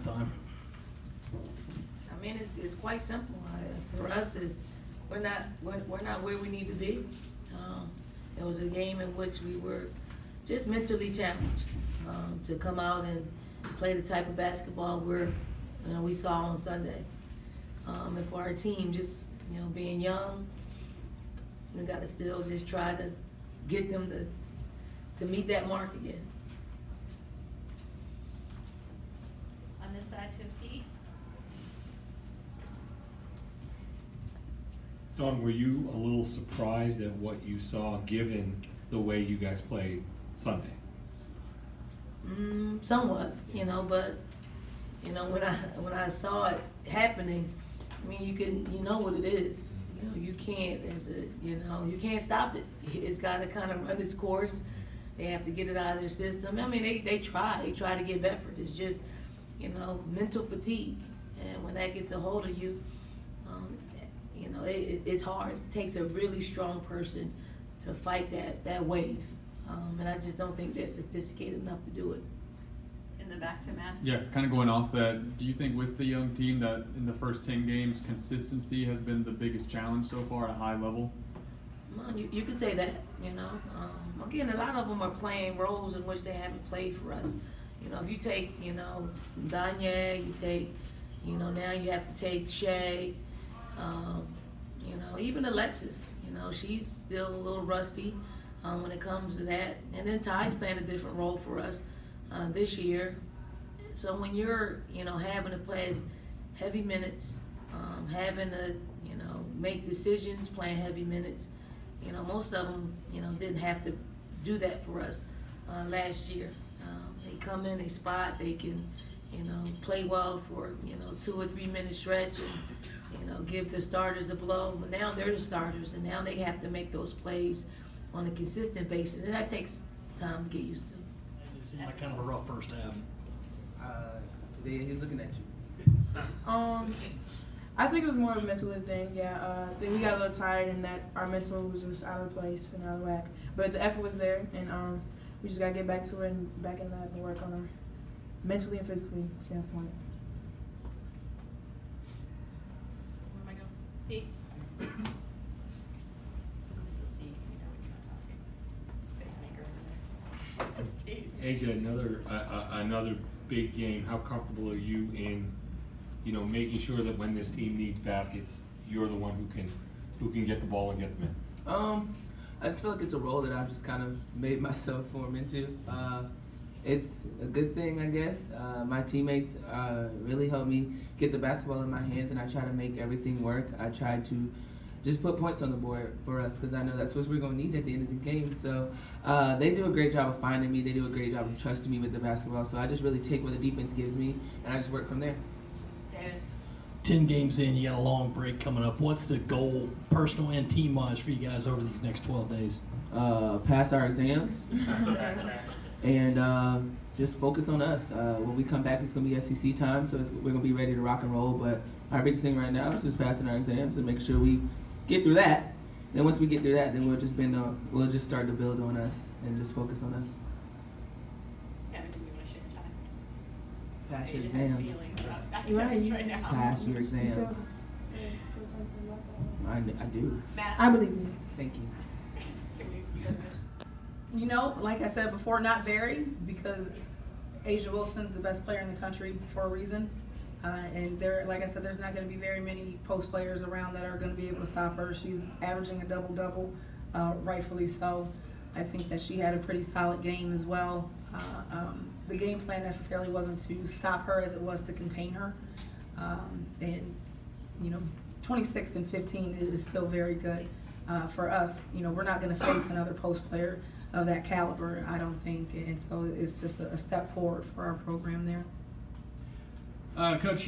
halftime? I mean, it's quite simple. For us, we're not where we need to be. It was a game in which we were just mentally challenged to come out and play the type of basketball we saw on Sunday. And for our team, just being young, we got to still just try to get them to meet that mark again. On this side to Pete. Dawn, were you a little surprised at what you saw given the way you guys played Sunday? Somewhat, but when I saw it happening, I mean, you know what it is. You can't you can't stop it. It's got to kind of run its course. They have to get it out of their system. I mean, they try to give effort. It's just mental fatigue, and when that gets a hold of you, it's hard. It takes a really strong person to fight that wave, and I just don't think they're sophisticated enough to do it. In the back to Matt. Yeah, kind of going off that, do you think with the young team that in the first 10 games, consistency has been the biggest challenge so far at a high level? Well, you could say that, Again, a lot of them are playing roles in which they haven't played for us. If you take, Danye, you take, now you have to take Shay, even Alexis, she's still a little rusty when it comes to that. And then Ty's playing a different role for us this year. So when you're, having to play heavy minutes, having to, make decisions, playing heavy minutes, most of them, didn't have to do that for us last year. They come in, they spot, they can, play well for, 2 or 3 minute stretch and, give the starters a blow. But now they're the starters, and now they have to make those plays on a consistent basis, and that takes time to get used to. It seemed like kind of a rough first half. He's looking at you. I think it was more of a mental thing. Yeah, then we got a little tired, and that our mental was just out of place and out of whack. But the effort was there, and we just gotta get back to it and back in lab and work on our mentally and physically standpoint. Where am I going? Pete. This is C. Pacemaker over there. Asia, another big game. How comfortable are you in, making sure that when this team needs baskets, you're the one who can get the ball and get them in? I just feel like it's a role that I've just kind of made myself form into. It's a good thing, I guess. My teammates really helped me get the basketball in my hands, and I try to make everything work. I try to just put points on the board for us, because I know that's what we're going to need at the end of the game. So they do a great job of finding me. They do a great job of trusting me with the basketball. So I just really take what the defense gives me, and I just work from there. David. 10 games in, you got a long break coming up. What's the goal, personal and team-wise, for you guys over these next 12 days? Pass our exams and just focus on us. When we come back, it's going to be SEC time, so we're going to be ready to rock and roll. But our biggest thing right now is just passing our exams and make sure we get through that. Then once we get through that, then we'll just start to build on us and just focus on us. Kevin, do you want to share your time? Pass your Asia has exams. feelings about academics right now. Pass your You exams. feel something about that? I do. Matt. I believe in you. Thank you. You guys good? Like I said before, not very, because Asia Wilson's the best player in the country for a reason. And like I said, there's not going to be very many post players around that are going to be able to stop her. She's averaging a double-double, rightfully so. I think that she had a pretty solid game as well. The game plan necessarily wasn't to stop her as it was to contain her. And 26 and 15 is still very good for us. We're not going to face another post player of that caliber, I don't think, and so it's just a step forward for our program there. Coach.